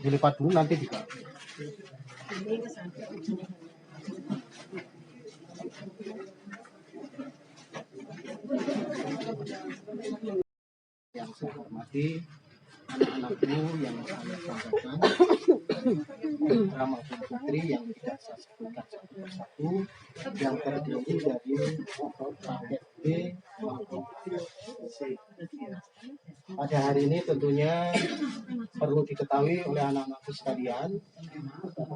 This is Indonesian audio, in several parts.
Dilipat dulu nanti juga. Yang saya hormati anak-anakku yang saya banggakan, putra maupun putri yang tidak saya sebutkan satu persatu, yang terdiri dari paket B maupun C. Pada hari ini tentunya perlu diketahui oleh anak-anakku sekalian,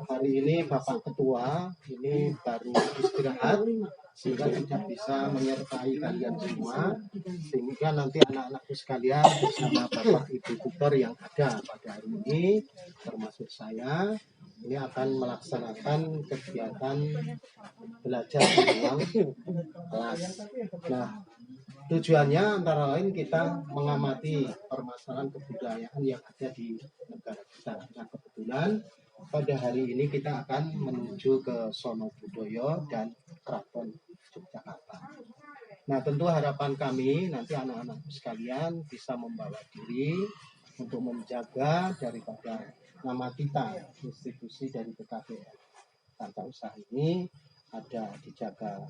hari ini Bapak Ketua ini baru istirahat sehingga tidak bisa menyertai kalian semua, sehingga nanti anak-anakku sekalian bersama Bapak Ibu tutor yang ada pada hari ini termasuk saya ini akan melaksanakan kegiatan belajar di ruang kelas. Nah, tujuannya antara lain kita mengamati permasalahan kebudayaan yang ada di negara kita. Nah, kebetulan pada hari ini kita akan menuju ke Sono Budoyo dan Keraton Yogyakarta. Nah, tentu harapan kami nanti anak-anak sekalian bisa membawa diri untuk menjaga daripada nama kita, institusi dari PKBM Tata Usaha ini ada dijaga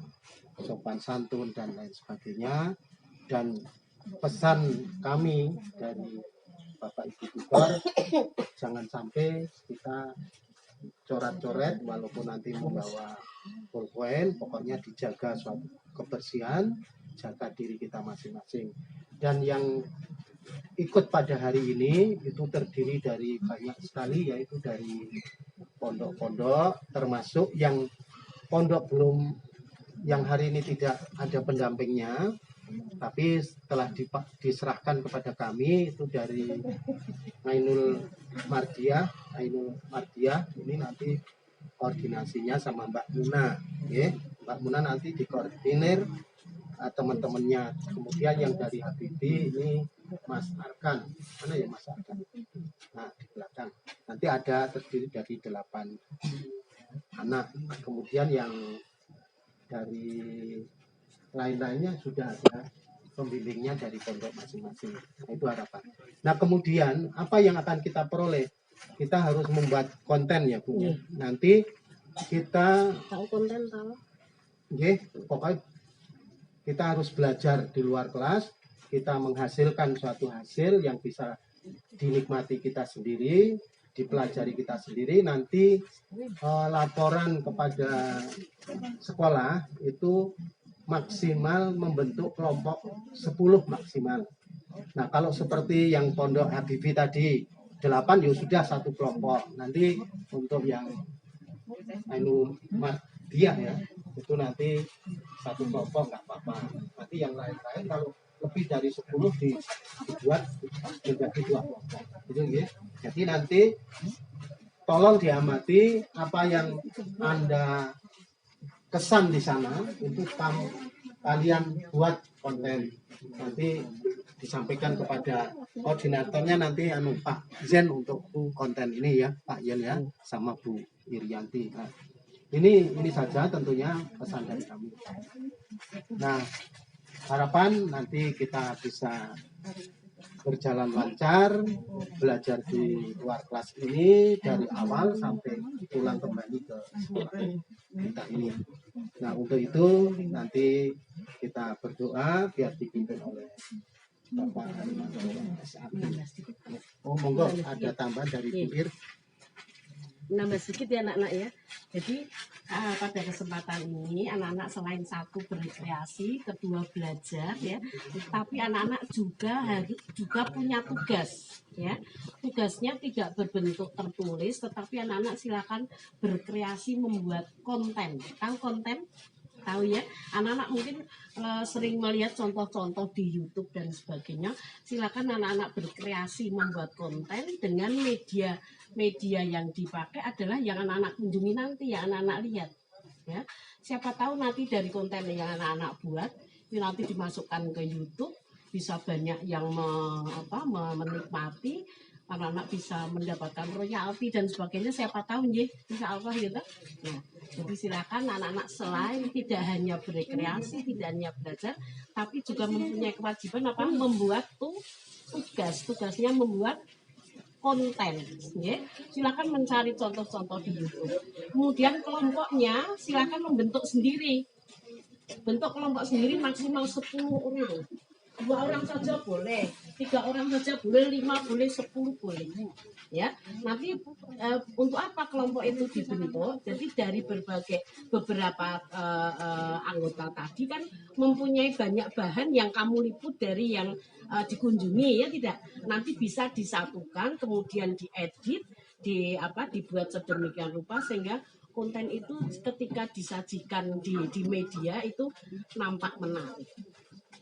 sopan santun dan lain sebagainya. Dan pesan kami dari Bapak Ibu tutor, jangan sampai kita coret-coret walaupun nanti membawa pulpen, pokoknya dijaga suatu kebersihan, jaga diri kita masing-masing. Dan yang ikut pada hari ini itu terdiri dari banyak sekali, yaitu dari pondok-pondok, termasuk yang pondok belum, yang hari ini tidak ada pendampingnya, tapi setelah diserahkan kepada kami itu dari Ainul Mardiah ini nanti koordinasinya sama Mbak Muna, ya. Mbak Muna nanti dikoordinir teman-temannya. Kemudian yang dari Habibie ini Mas Arkan, mana ya Mas Arkan? Nah, di belakang nanti ada terdiri dari 8 anak. Kemudian yang dari lain-lainnya sudah ada pembimbingnya dari pondok masing-masing. Nah, itu harapan. Nah, kemudian apa yang akan kita peroleh? Kita harus membuat konten ya Bu. Nanti kita tahu konten tahu. Pokoknya kita harus belajar di luar kelas, kita menghasilkan suatu hasil yang bisa dinikmati kita sendiri, dipelajari kita sendiri, nanti laporan kepada sekolah itu maksimal membentuk kelompok 10 maksimal. Nah, kalau seperti yang pondok Habibie tadi 8 ya sudah satu kelompok. Nanti untuk yang Ainul Mardiah ya, itu nanti satu kelompok nggak apa-apa. Nanti yang lain-lain kalau lebih dari 10 dibuat menjadi 2 kelompok. Gitu, ya. Jadi nanti tolong diamati apa yang Anda kesan di sana itu kalian buat konten, nanti disampaikan kepada koordinatornya nanti Pak Zen untuk konten ini ya Pak Yen ya sama Bu Irianti. Nah, ini saja tentunya pesan dari kami. Nah, harapan nanti kita bisa berjalan lancar, belajar di luar kelas ini dari awal sampai pulang kembali ke sekolah kita ini. Nah, untuk itu nanti kita berdoa biar dipimpin oleh Bapak Harimanto SAP. Oh, monggo ada tambahan dari Bu Ir. Nambah sedikit ya anak-anak ya. Jadi pada kesempatan ini anak-anak selain satu berrekreasi, kedua belajar ya, tapi anak-anak juga punya tugas ya. Tugasnya tidak berbentuk tertulis, tetapi anak-anak silakan berkreasi membuat konten. Tahu konten? Tahu ya, anak-anak mungkin sering melihat contoh-contoh di YouTube dan sebagainya. Silakan anak-anak berkreasi membuat konten dengan media yang dipakai adalah yang anak-anak kunjungi nanti, yang anak-anak lihat. Ya, siapa tahu nanti dari konten yang anak-anak buat ini nanti dimasukkan ke YouTube, bisa banyak yang menikmati. Anak-anak bisa mendapatkan royalti dan sebagainya, siapa tahu ya, insya Allah gitu. Nah, jadi silakan anak-anak selain tidak hanya berrekreasi, tidak hanya belajar, tapi juga mempunyai kewajiban membuat tugasnya membuat konten. Ya. Silakan mencari contoh-contoh di YouTube. Kemudian kelompoknya silakan membentuk sendiri. Bentuk kelompok sendiri maksimal 10 orang. 2 orang saja boleh, 3 orang saja boleh, 5 boleh, 10 boleh. Ya, nanti untuk apa kelompok itu dibentuk? Jadi dari beberapa anggota tadi kan mempunyai banyak bahan yang kamu liput dari yang dikunjungi, ya tidak? Nanti bisa disatukan, kemudian diedit, dibuat sedemikian rupa sehingga konten itu ketika disajikan di media itu nampak menarik.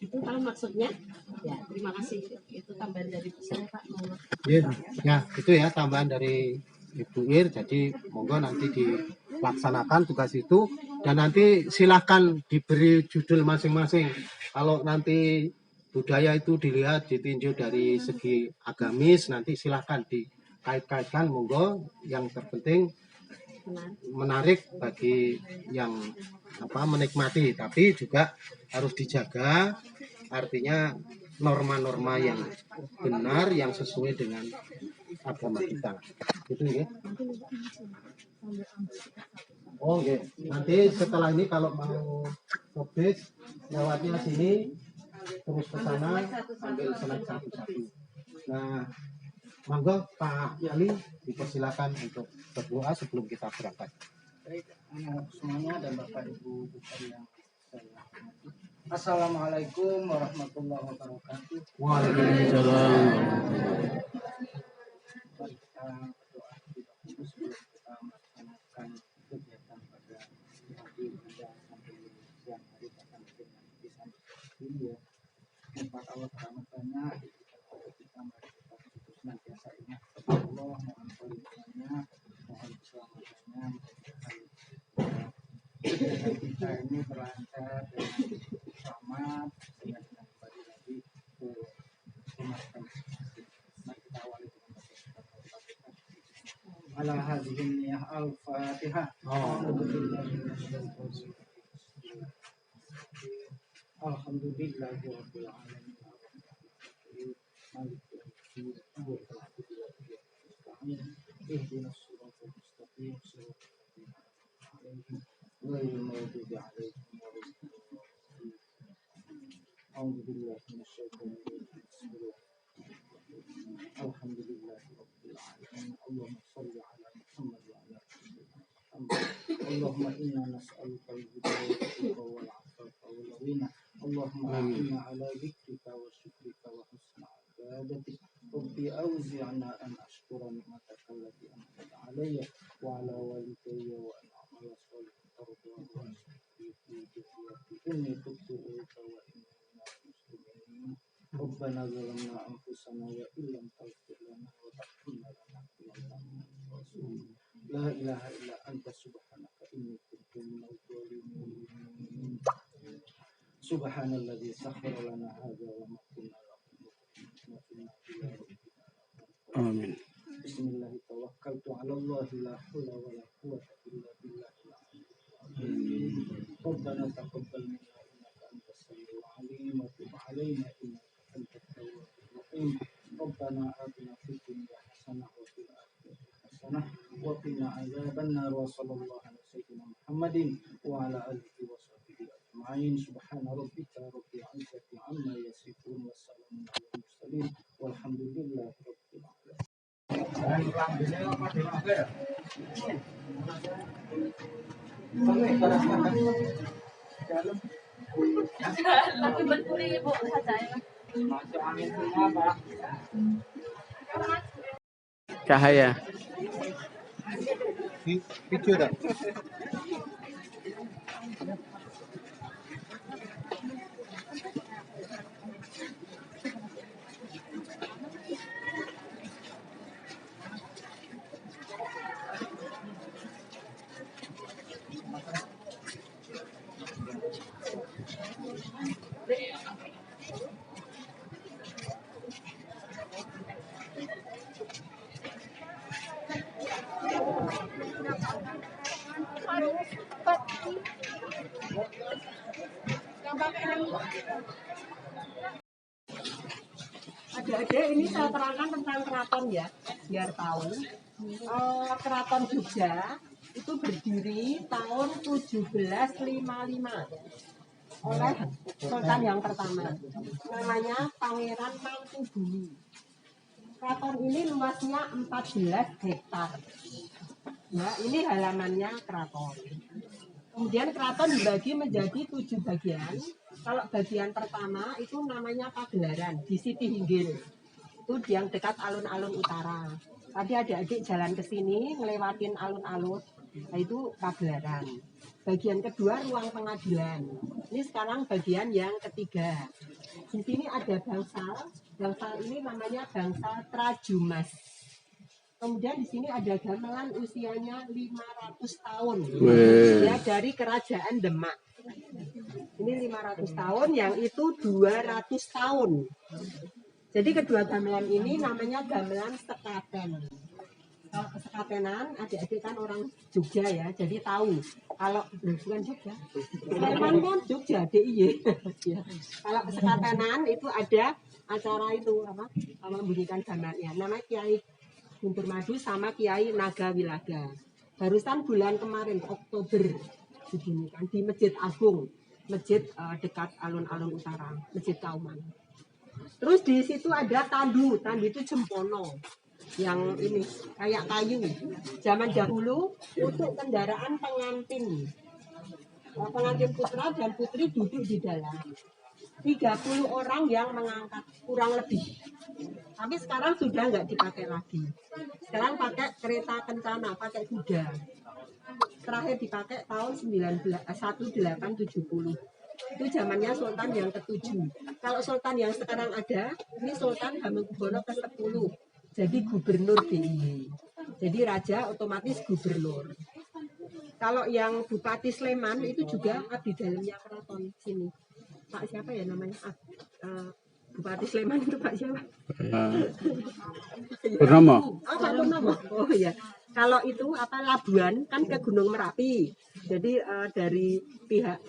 Itu kalau maksudnya. Ya, terima kasih. Itu tambahan dari saya, Pak. Ya, itu ya tambahan dari Ibu Ir. Jadi monggo nanti dilaksanakan tugas itu dan nanti silahkan diberi judul masing-masing. Kalau nanti budaya itu dilihat ditinjau dari segi agamis, nanti silahkan dikait-kaitkan, monggo. Yang terpenting menarik bagi yang menikmati, tapi juga harus dijaga, artinya norma-norma yang benar yang sesuai dengan agama kita. Gitu ya. Oh ya, nanti setelah ini kalau mau habis lewatnya sini terus ke sana ambil slide satu-satu. Nah, monggo Pak Ali dipersilakan untuk berdoa sebelum kita berangkat. Baik, semuanya dan Bapak Ibu yang saya hormati. Assalamualaikum warahmatullahi wabarakatuh. Waalaikumsalam. Mari kita berdoa sebelum kita melaksanakan kegiatan pada pagi hingga sampai siang hari bahkan dengan bisa ini ya. Tempat Allah rahmatnya kita mari kita senantiasa ingat kepada Allah, mohon perlindungannya, mohon keselamatannya, kita ini berlancar dengan selamat sehingga kita kembali lagi ke rumah masing-masing. Mari kita awali dengan ala hadhihi niyah al-fatihah. Alhamdulillahi rabbil alamin. ihdinas siratal mustaqim غير المغضوب عليهم ولا الضالين. أعوذ بالله من الشيطان الرجيم. الحمد لله رب العالمين. اللهم صل على محمد وعلى آل محمد. اللهم إنا نسألك الهدى والتقى والعفاف والغنى. اللهم أعنا على ذكرك وشكرك وحسن عبادتك. ربي أوزعنا أن أشكر نعمتك التي أنعمت علي وعلى والدي وأن أعمل صالحا ترضاه وأستغفرك في ذريتي إني تبت إليك وإني من المسلمين. ربنا ظلمنا أنفسنا وإن لم تغفر لنا وترحمنا لنكونن من الخاسرين. لا إله إلا أنت سبحانك إني كنت من الظالمين. سبحان الذي سخر لنا هذا وما كنا له مقرنين إلى ربنا. آمين. بسم الله توكلت على الله لا حول ولا قوة إلا بالله العلي العظيم. ربنا تقبل منا إنك أنت السميع العليم وتب علينا إنك أنت التواب الرحيم. ربنا آتنا في الدنيا حسنة وفي الآخرة حسنة وقنا عذاب النار. وصلى الله على سيدنا محمد وعلى آله وصحبه أجمعين. سبحان ربك رب العزة عما يصفون والسلام على المرسلين والحمد لله رب العالمين. Cahaya. Video dah. Adik-adik, ini saya terangkan tentang keraton ya, biar tahu. Keraton Jogja itu berdiri tahun 1755 oleh sultan yang pertama, namanya Pangeran Mangkubumi. Keraton ini luasnya 14 hektar. Ya, ini halamannya keraton. Kemudian keraton dibagi menjadi 7 bagian. Kalau bagian pertama itu namanya Pagelaran di Siti Hinggil. Itu yang dekat alun-alun utara. Tadi adik-adik jalan ke sini ngelewatin alun-alun, nah itu Pagelaran. Bagian kedua ruang pengadilan. Ini sekarang bagian yang ketiga. Di sini ada bangsal. Bangsal ini namanya bangsal Trajumas. Kemudian di sini ada gamelan usianya 500 tahun. Ya, dari kerajaan Demak. Ini 500 tahun, yang itu 200 tahun. Jadi kedua gamelan ini namanya gamelan sekaten. Kalau sekatenan, adik-adik kan orang Jogja ya, jadi tahu. Kalau bukan Jogja, Sleman kan Jogja, DIY. Ya. Kalau sekatenan itu ada acara itu apa? Membunyikan gamelannya. Namanya Kiai Guntur Madu sama Kiai Naga Wilaga. Barusan bulan kemarin Oktober dibunyikan di Masjid Agung, masjid dekat alun-alun utara, Masjid Kauman. Terus di situ ada tandu itu jempono, yang ini kayak kayu. Zaman dahulu untuk kendaraan pengantin, pengantin putra dan putri duduk di dalam. 30 orang yang mengangkat kurang lebih. Tapi sekarang sudah nggak dipakai lagi. Sekarang pakai kereta kencana, pakai kuda. Terakhir dipakai tahun 1870. Itu zamannya Sultan yang ke-7. Kalau Sultan yang sekarang ada, ini Sultan Hamengkubuwono ke-10. Jadi gubernur DIY. Jadi raja otomatis gubernur. Kalau yang Bupati Sleman itu juga abdi dalamnya keraton sini. Pak siapa ya namanya? Bupati Sleman itu Pak siapa? Purnomo. Pak Purnomo. Oh iya. Kalau itu apa Labuan kan ke Gunung Merapi. Jadi dari pihak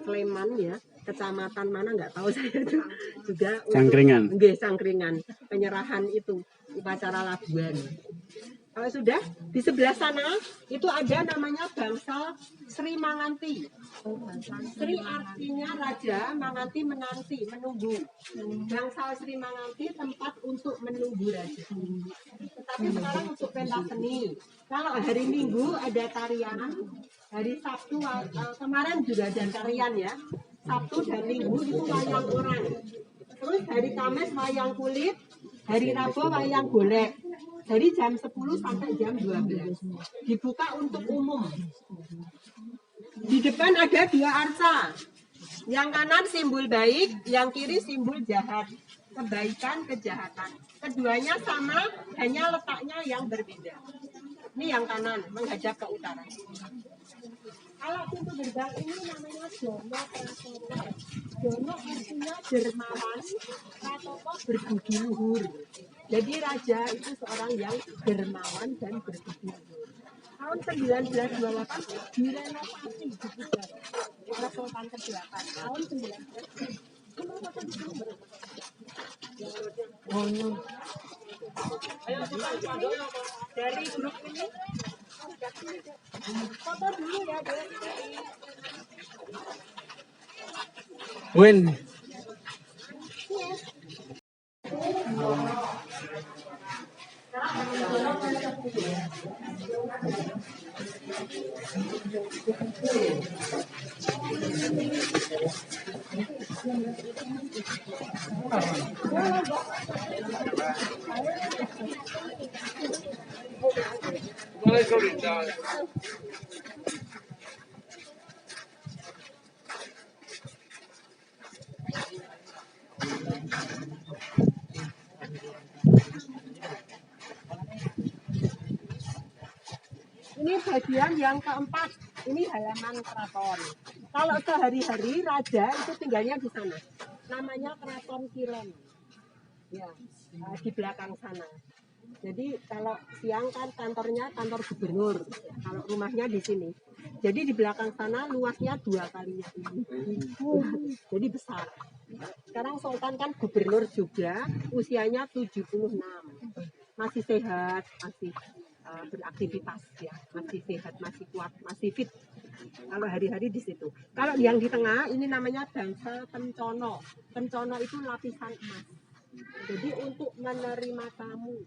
Sleman ya, kecamatan mana nggak tahu saya itu juga. Cangkringan. Cangkringan. Penyerahan itu upacara Labuan. Kalau sudah di sebelah sana itu ada namanya bangsal Sri Manganti. Sri artinya raja, Manganti menanti, menunggu. Bangsal Sri Manganti tempat untuk menunggu raja. Tetapi sekarang untuk pentas seni. Kalau hari Minggu ada tarian, hari Sabtu kemarin juga ada tarian ya. Sabtu dan Minggu itu wayang orang. Terus hari Kamis wayang kulit, hari Rabu wayang golek. Dari jam 10 sampai jam 12. Dibuka untuk umum. Di depan ada 2 arca. Yang kanan simbol baik, yang kiri simbol jahat. Kebaikan, kejahatan. Keduanya sama, hanya letaknya yang berbeda. Ini yang kanan, menghadap ke utara. Kalau pintu gerbang ini namanya Jono Pratopo. Jono artinya dermawan, Pratopo berbudi luhur. Jadi raja itu seorang yang dermawan dan berbudi luhur. Tahun 1928 direnovasi dipugar oleh Sultan ke-8. Tahun 19 dari grup ini foto dulu ya dari Win. Ini bagian yang keempat, ini halaman keraton. Kalau sehari-hari raja itu tinggalnya di sana. Namanya Keraton Kilen. Ya, di belakang sana. Jadi kalau siang kan kantornya kantor gubernur, kalau rumahnya di sini. Jadi di belakang sana luasnya 2 kalinya ini. Jadi besar. Sekarang Sultan kan gubernur juga, usianya 76, masih sehat, masih beraktivitas ya, masih sehat, masih kuat, masih fit. Kalau hari-hari di situ. Kalau yang di tengah ini namanya bangsa Kencono. Kencono itu lapisan emas. Jadi untuk menerima tamu,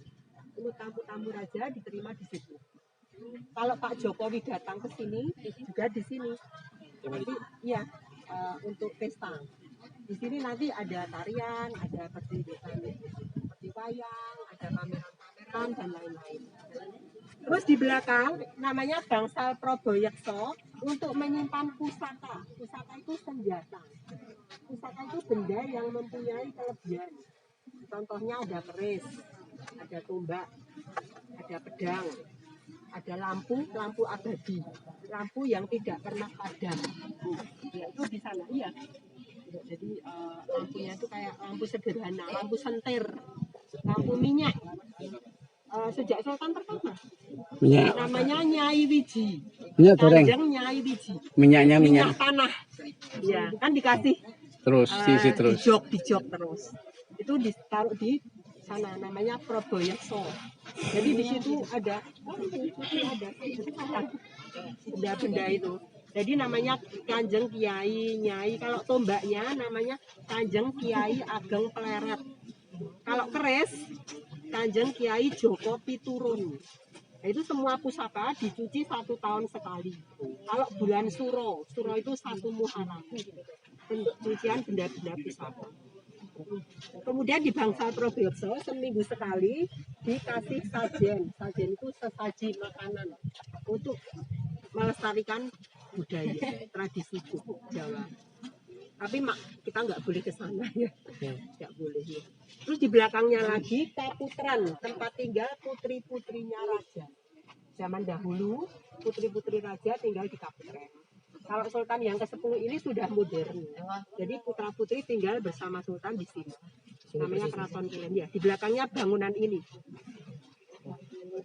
untuk tamu-tamu raja diterima di situ. Kalau Pak Jokowi datang ke sini juga di sini. Nanti ya untuk pesta. Di sini nanti ada tarian, ada pertunjukan seperti wayang, ada pameran-pameran dan lain-lain. Terus di belakang namanya bangsal Proboyekso untuk menyimpan pusaka. Pusaka itu senjata. Pusaka itu benda yang mempunyai kelebihan. Contohnya ada keris, ada tombak, ada pedang, ada lampu abadi, lampu yang tidak pernah padam. Ya, itu di sana, iya. Jadi lampunya itu kayak lampu sederhana, lampu sentir, lampu minyak. Sejak Sultan pertama, Minyak. namanya Nyai Wiji, Minyak goreng. Kanjeng Nyai Wiji, Minyaknya minyak minyak. tanah. Ya, kan dikasih Terus diisi terus. dijok terus. Itu ditaruh di sana, namanya Proboyekso. Jadi di situ ada benda-benda itu. Jadi namanya Kanjeng Kiai Nyai. Kalau tombaknya namanya Kanjeng Kiai Ageng Pleret. Kalau keris Kanjeng Kiai Joko Piturun. Nah, itu semua pusaka dicuci 1 tahun sekali. Kalau bulan Suro itu 1 Muharram. Pencucian benda-benda pusaka. Kemudian di bangsal Proboyekso seminggu sekali dikasih sajen. Sajen itu sesaji makanan untuk melestarikan budaya tradisi Jawa. Tapi kita nggak boleh ke sana ya, nggak boleh ya. Terus di belakangnya lagi Kaputran, tempat tinggal putri-putrinya raja. Zaman dahulu putri-putri raja tinggal di Kaputran. Kalau Sultan yang ke-10 ini sudah modern. Jadi putra-putri tinggal bersama Sultan di sini. Namanya Keraton Kilen ya. Di belakangnya bangunan ini.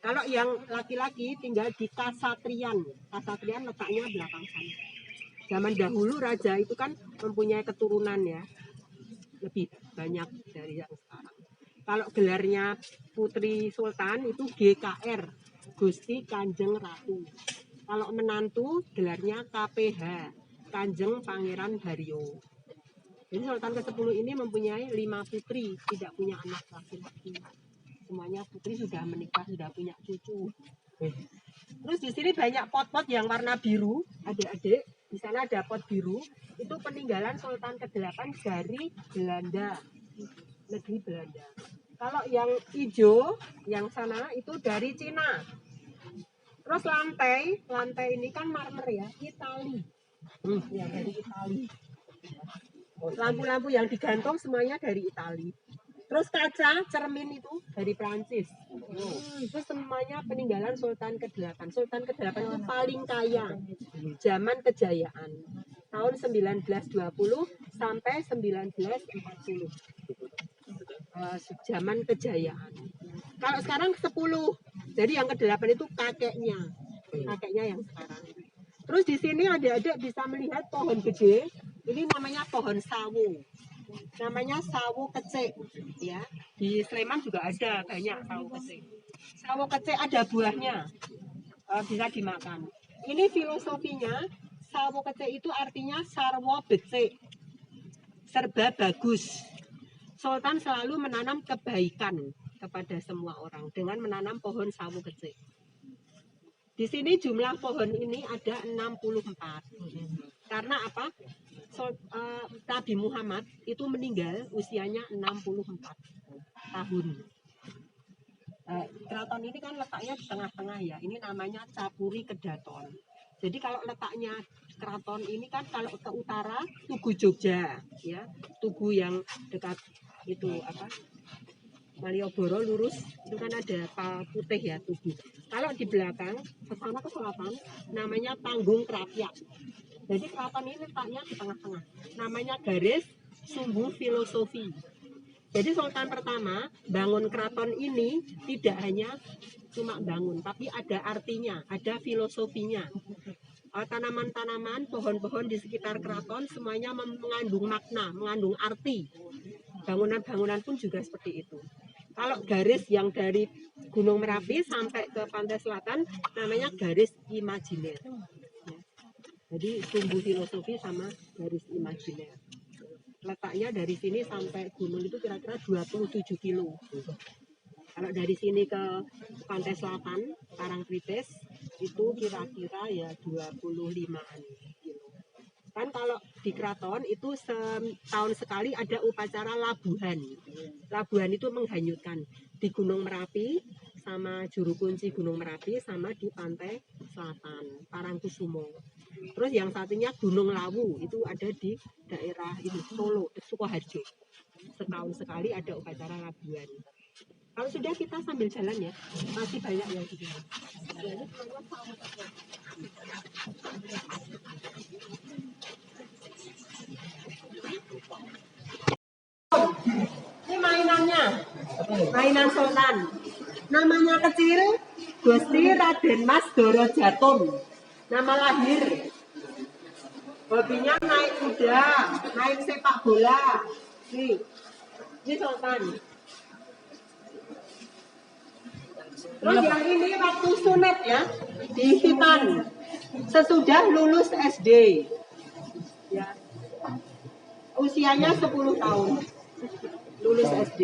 Kalau yang laki-laki tinggal di Kasatrian. Kasatrian letaknya belakang sana. Zaman dahulu raja itu kan mempunyai keturunan ya. Lebih banyak dari yang sekarang. Kalau gelarnya Putri Sultan itu GKR. Gusti Kanjeng Ratu. Kalau menantu gelarnya KPH, Kanjeng Pangeran Haryo. Jadi Sultan ke-10 ini mempunyai 5 putri, tidak punya anak laki-laki. Semuanya putri sudah menikah, sudah punya cucu. Terus di sini banyak pot-pot yang warna biru, adik-adik. Di sana ada pot biru, itu peninggalan Sultan ke-8 dari Belanda, negeri Belanda. Kalau yang hijau, yang sana itu dari Cina. Terus lantai ini kan marmer ya, Itali. Ya, dari Itali. Lampu-lampu yang digantung semuanya dari Itali. Terus kaca, cermin itu dari Prancis. Itu semuanya peninggalan Sultan ke-8. Sultan ke-8 itu paling kaya. Zaman kejayaan. Tahun 1920 sampai 1940. Zaman kejayaan. Kalau sekarang 10. Jadi yang ke-8 itu kakeknya yang sekarang. Terus di sini adik-adik bisa melihat pohon gede. Ini namanya pohon sawo. Namanya sawo kecek. Ya, di Sleman juga ada banyak sawo kecek. Sawo kecek ada buahnya, bisa dimakan. Ini filosofinya, sawo kecek itu artinya sarwo becek, serba bagus. Sultan selalu menanam kebaikan kepada semua orang dengan menanam pohon sawo kecek. Di sini jumlah pohon ini ada 64. Karena apa? Nabi Muhammad itu meninggal usianya 64 tahun. Keraton ini kan letaknya di tengah-tengah ya. Ini namanya Capuri Kedaton. Jadi kalau letaknya keraton ini kan kalau ke utara Tugu Jogja, ya, Tugu yang dekat itu apa? Malioboro lurus itu kan ada putih ya Tugu. Kalau di belakang ke sana ke selatan namanya Panggung Krapyak. Jadi keraton ini letaknya di tengah-tengah. Namanya garis sumbu filosofi. Jadi Sultan pertama bangun keraton ini tidak hanya cuma bangun, tapi ada artinya, ada filosofinya. tanaman-tanaman, pohon-pohon di sekitar keraton semuanya mengandung makna, mengandung arti. Bangunan-bangunan pun juga seperti itu. Kalau garis yang dari Gunung Merapi sampai ke pantai selatan namanya garis imajiner. Ya. Jadi sumbu filosofi sama garis imajiner. Letaknya dari sini sampai gunung itu kira-kira 27 kilo. Kalau dari sini ke pantai selatan, Parangtritis, itu kira-kira ya 25-an kilo. Kan kalau di keraton itu setahun sekali ada upacara labuhan. Labuhan itu menghanyutkan di Gunung Merapi sama juru kunci Gunung Merapi sama di pantai selatan, Parangkusumo. Terus yang satunya Gunung Lawu itu ada di daerah ini Solo, Sukoharjo. Setahun sekali ada upacara labuhan. Kalau sudah kita sambil jalan ya, masih banyak yang di sini. Ini mainannya, mainan sultan. Namanya kecil, Gusti Raden Mas Doro Jatun. Nama lahir. Hobinya naik kuda, naik sepak bola. Nih, ini sultan. Terus yang ini waktu sunat ya, di Hitan. Sesudah lulus SD. Ya. Usianya 10 tahun. Lulus SD.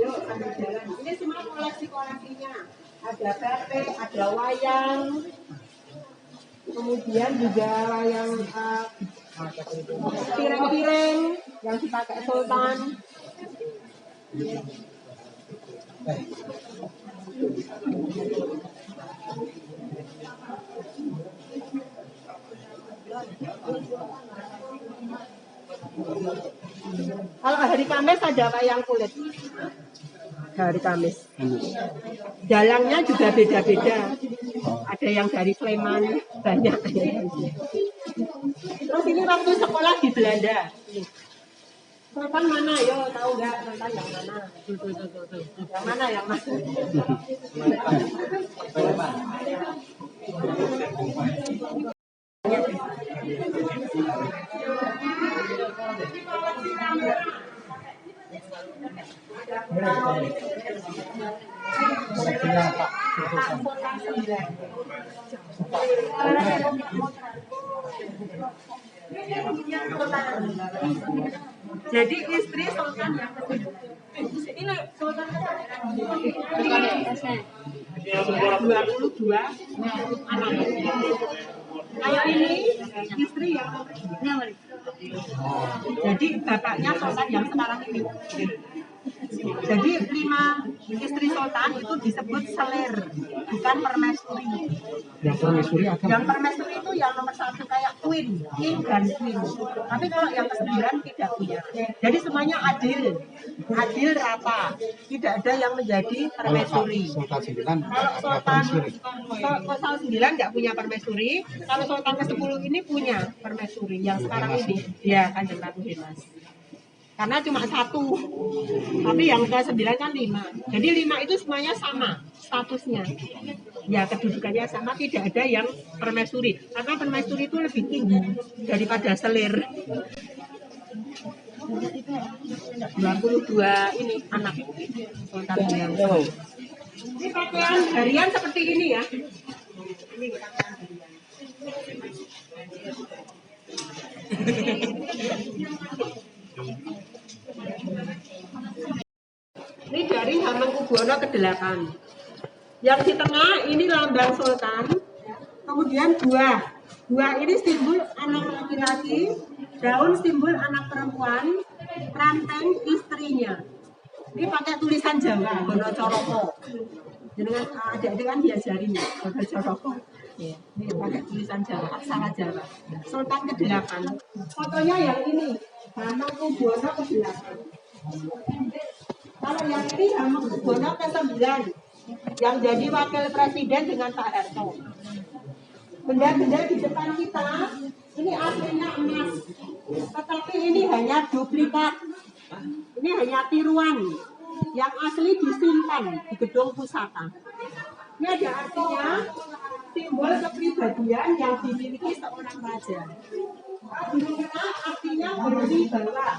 Yuk, ambil jalan. Ini semua koleksi-koleksinya. Ada batik, ada wayang. Kemudian juga wayang piring-piring yang dipakai sultan. Kalau hari Kamis ada wayang kulit. Hari Kamis. Dalangnya juga beda-beda. Ada yang dari Sleman, banyak. Terus ini waktu sekolah di Belanda. Sultan mana? Yo, tahu nggak Sultan yang mana? Yang mana yang mana? Jadi istri sultan yang ini sultan 22 anak. Kayak ini istri yang jadi bapaknya sultan yang sekarang ini. Jadi 5 istri sultan itu disebut selir, bukan permaisuri. Yang permaisuri apa? Yang permaisuri itu yang nomor 1 kayak queen, king dan queen. Tapi kalau yang ke-9 tidak punya. Jadi semuanya adil, adil rata. Tidak ada yang menjadi permaisuri. Sultan 9 Kalau sultan 9 nggak punya permaisuri. Kalau sultan ke-10 ini punya permaisuri. Yang sekarang ini, ya Kanjeng Ratu Hemas. Karena cuma 1, tapi yang ke-9 kan 5. Jadi 5 itu semuanya sama statusnya. Ya kedudukannya sama, tidak ada yang permaisuri. Karena permaisuri itu lebih tinggi daripada selir. 22 ini anak sultan yang ini pakaian harian seperti ini ya. Ini pakaian harian. Ini dari Hamengkubuwono ke-8. Yang di tengah ini lambang sultan. Kemudian buah. Buah ini simbol anak laki-laki, daun simbol anak perempuan, ranteng istrinya. Ini pakai tulisan Jawa, Bonocoroko. Dengan adik-adik kan diajarin Bonocoroko. Ini pakai tulisan Jawa, aksara Jawa. Sultan ke-8. Fotonya yang ini, Hamengkubuwono ke-8. Kalau yang ini Hamengkubuwono ke-9, yang jadi wakil presiden dengan Pak Harto. Benda-benda di depan kita ini aslinya emas, tetapi ini hanya duplikat. Ini hanya tiruan. Yang asli disimpan di gedung pusaka. Ini ada artinya simbol kepribadian yang dimiliki seorang raja. Kadurungna artinya berwibawa,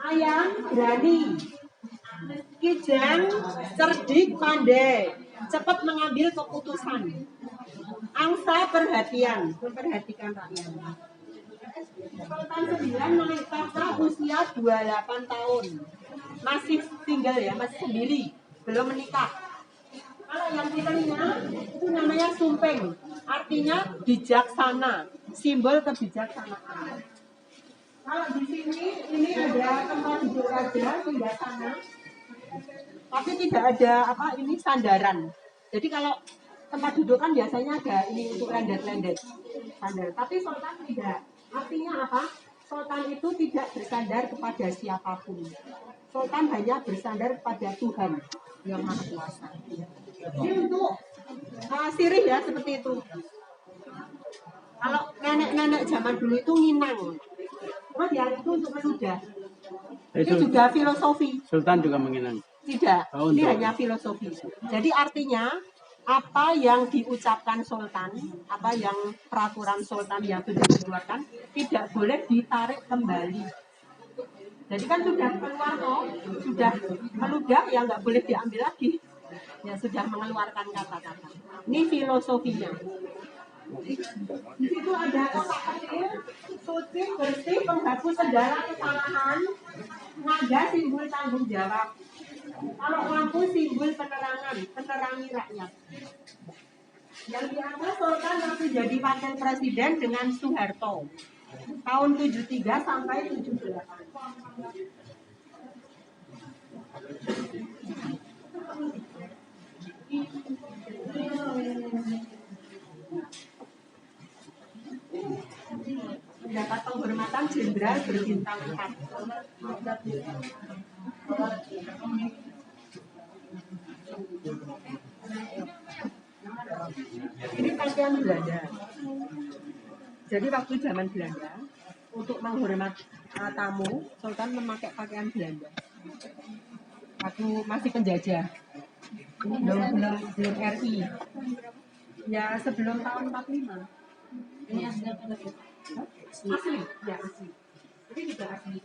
ayam berani, kijang cerdik pandai, cepat mengambil keputusan, angsa perhatian, memperhatikan rakyat. Sultan 9 naik tahta usia 28 tahun, masih single ya, masih sendiri, belum menikah. Kalau yang titelnya itu namanya sumpeng, artinya bijaksana, simbol kebijaksanaan. Kalau di sini ini ada tempat duduk raja singgah sana, tapi tidak ada ini sandaran. Jadi kalau tempat duduk kan biasanya ada ini untuk lendet-lendet sandal, tapi sultan tidak. Artinya apa? Sultan itu tidak bersandar kepada siapapun. Sultan hanya bersandar kepada Tuhan yang Maha Kuasa. Ini untuk sirih ya, seperti itu. Kalau nenek-nenek zaman dulu itu nginang, terus ya itu untuk meludah. Ini juga filosofi. Sultan juga menginang. Tidak, Oh, ini enggak. hanya filosofi. Jadi artinya apa yang diucapkan sultan, apa yang peraturan sultan yang sudah dikeluarkan tidak boleh ditarik kembali. Jadi kan sudah keluar toh, sudah meludah ya nggak boleh diambil lagi. Ya sudah mengeluarkan kata-kata. Ini filosofinya. Di situ ada kotak kecil, suci, bersih, penghapus segala kesalahan, naga simbol tanggung jawab. Kalau lampu simbol penerangan, penerangi rakyat. Yang di atas sultan waktu jadi wakil presiden dengan Soeharto tahun 73 sampai 78. Mendapat penghormatan jenderal berbintang 4. Ini pakaian Belanda. Jadi waktu zaman Belanda, untuk menghormati tamu, sultan memakai pakaian Belanda. Waktu masih penjajah, belum RI. Ya sebelum tahun 45. Ini asli apa lagi? Asli, ya asli. Ini juga asli.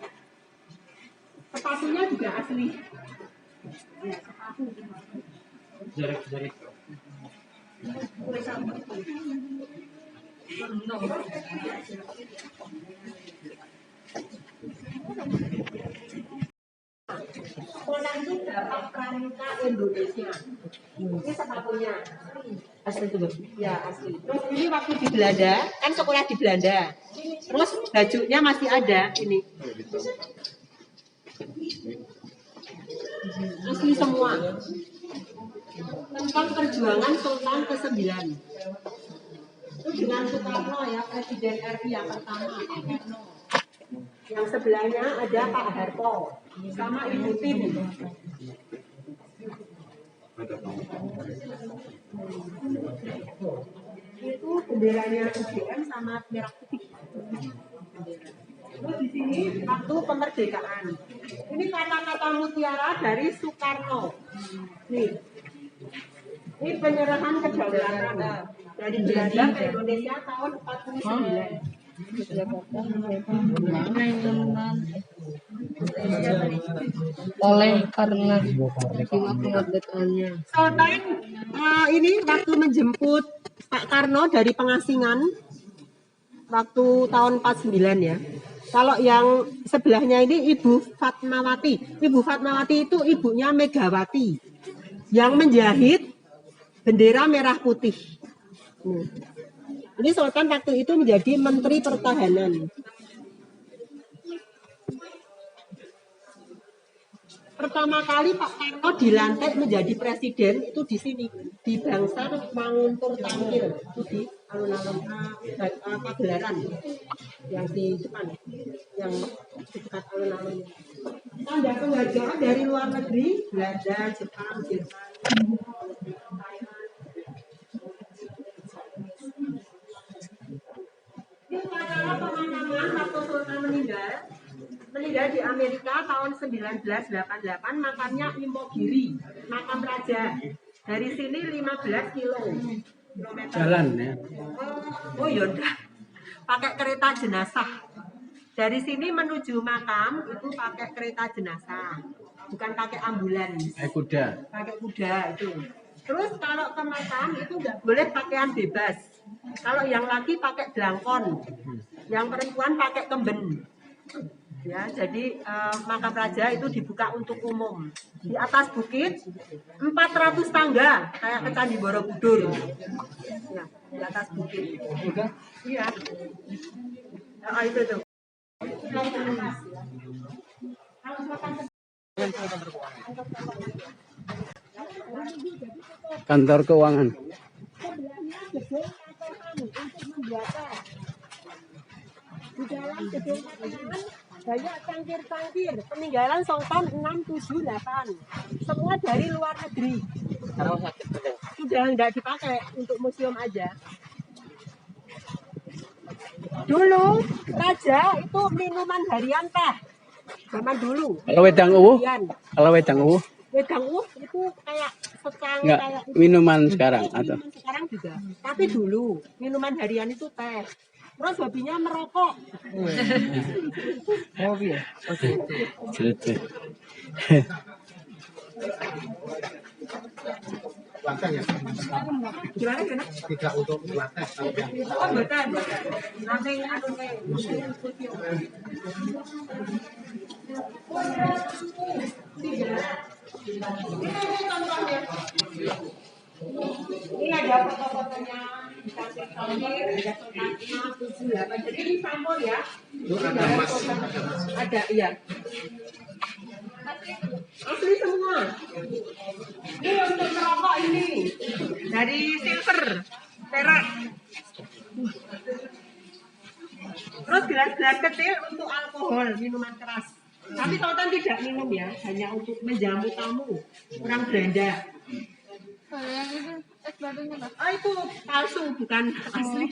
Sepatunya juga asli. Ya, sepatu. Jarik-jarik. Sultan itu dapat pramuka Indonesia. Ini sepatunya. Asli itu, ya asli. Terus ini waktu di Belanda, kan sekolah di Belanda. Terus bajunya masih ada ini. Asli semua. Tentang perjuangan Sultan ke-9. Itu dengan Soekarno ya, Presiden RI yang pertama, Pak Karno. Yang sebelahnya ada Pak Harto sama Ibu Tin. Itu benderanya UGM sama merah putih. Terus di sini waktu kemerdekaan. Ini kata-kata mutiara dari Soekarno. Nih. Ini penyerahan kedaulatan dari Belanda ke Indonesia tahun 49. Oleh karena kemerdekaannya. Sultan ini waktu menjemput Pak Karno dari pengasingan waktu tahun 49 ya. Kalau yang sebelahnya ini Ibu Fatmawati. Ibu Fatmawati itu ibunya Megawati yang menjahit bendera merah putih. Ini Sultan waktu itu menjadi Menteri Pertahanan. Pertama kali Pak Karno dilantik menjadi presiden itu di sini, di Bangsar Manguntur Tangkil, itu di alun-alun Pagelaran yang di depan, yang di dekat alun-alun. Tanda penghargaan dari luar negeri, Belanda, Jepang, Jerman, ini upacara pemakaman waktu Sultan meninggal di Amerika tahun 1988, makamnya Imogiri, makam raja. Dari sini 15 kilo. kilometer. Jalan ya. Oh ya udah, pakai kereta jenazah. Dari sini menuju makam itu pakai kereta jenazah, bukan pakai ambulans. Kuda. Pakai kuda itu. Terus kalau ke makam itu nggak boleh pakaian bebas. Kalau yang laki pakai belangkon, yang perempuan pakai kemben. Ya, jadi makam raja itu dibuka untuk umum. Di atas bukit 400 tangga kayak ke Candi Borobudur. Ya, di atas bukit. Iya. Itu tuh. Kantor keuangan. Di dalam gedung KPAN banyak cangkir-cangkir peninggalan Sultan 678. Semua dari luar negeri. Sudah tidak dipakai untuk museum aja. Dulu raja itu minuman harian teh. Zaman dulu. Kalau wedang uwu, Harian. kalau wedang uwu Wedang itu kayak secang enggak kayak itu. minuman sekarang atau Minuman sekarang juga. Tapi dulu minuman harian itu teh. Terus hobinya merokok. Hobi ya? gitu. Lantai ya? Gimana? Tidak untuk lantai. Oh, betul. Nanti anu ini ada foto-fotonya jadi ini sampul ya. Ada iya. Asli semua. Ini untuk merokok ini dari silver, perak. Terus gelas-gelas kecil untuk alkohol, minuman keras. Tapi Sultan tidak minum ya, hanya untuk menjamu tamu, orang Belanda. Oh itu palsu, bukan asli.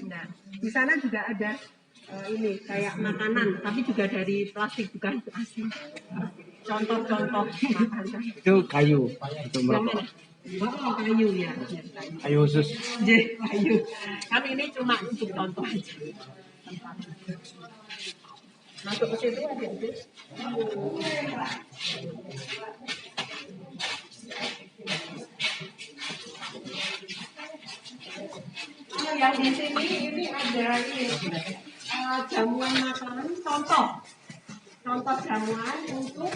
Nah, di sana juga ada ini kayak makanan, tapi juga dari plastik, bukan asli. Contoh-contoh makanan. Itu kayu untuk Yang merokok. mana? Oh, kayu ya. Kayu khusus. Kayu. Kan ini cuma untuk contoh aja. Masuk ke situ ada itu. Oh, yang di sini ini ada ini jamuan makanan contoh jamuan untuk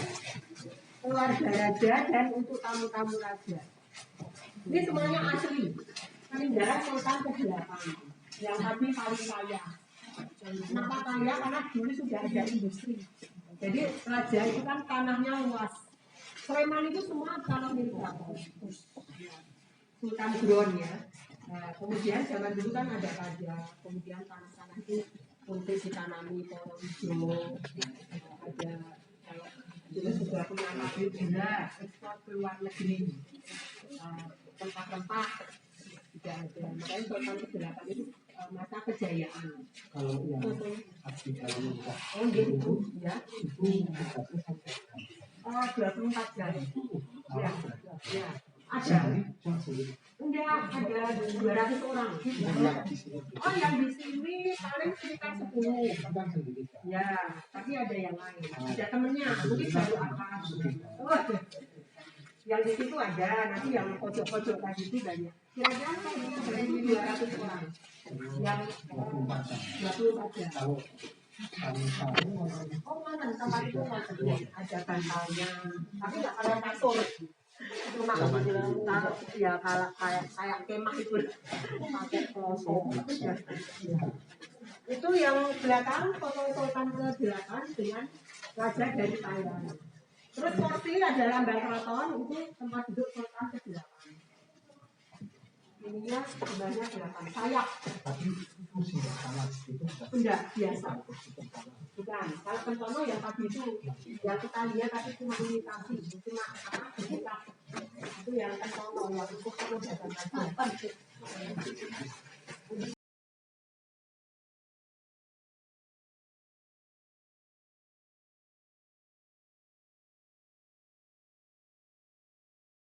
keluarga raja dan untuk tamu-tamu raja. Ini semuanya asli. Peninggalan Sultan ke-8 yang tadi paling kaya. Kenapa kaya? Karena dulu sudah ada industri. Jadi raja itu kan tanahnya luas. Sleman itu semua tanah milik raja. Sultan Gron ya. Nah, kemudian zaman dulu kan ada pajak, kemudian tanah-tanah itu untuk ditanami pohon hijau, ada kalau dulu sudah punya pabrik gula, ekspor ke luar negeri, rempah-rempah juga ada. Makanya Sultan ke-8 itu masa kejayaan. Kalau yang asli dalam Oh gitu ya. 24 jam. Ya, ya. Ada. Enggak, ada 200 orang. Oh, yang di sini paling sekitar 10. Ya, tapi ada yang lain. Ada temennya, mungkin baru akan. Oh, yang di situ ada, nanti yang pojok-pojok tadi itu banyak. Kira-kira dari 200 orang. Yang 24 jam. Oh, mana tempat itu ada bantalnya, tapi nggak ada kasur. Cuma taruh ya kayak kemah itu pakai pelosok. Itu yang belakang foto Sultan ke-8 dengan raja dari Thailand. Terus kursi ada lambang keraton itu tempat duduk Sultan ke-8. Ininya sebenarnya 8 sayap. Enggak biasa. Bukan. Kalau pentono yang tadi itu yang kita lihat tapi cuma imitasi, cuma itu yang pentono yang itu perlu datang.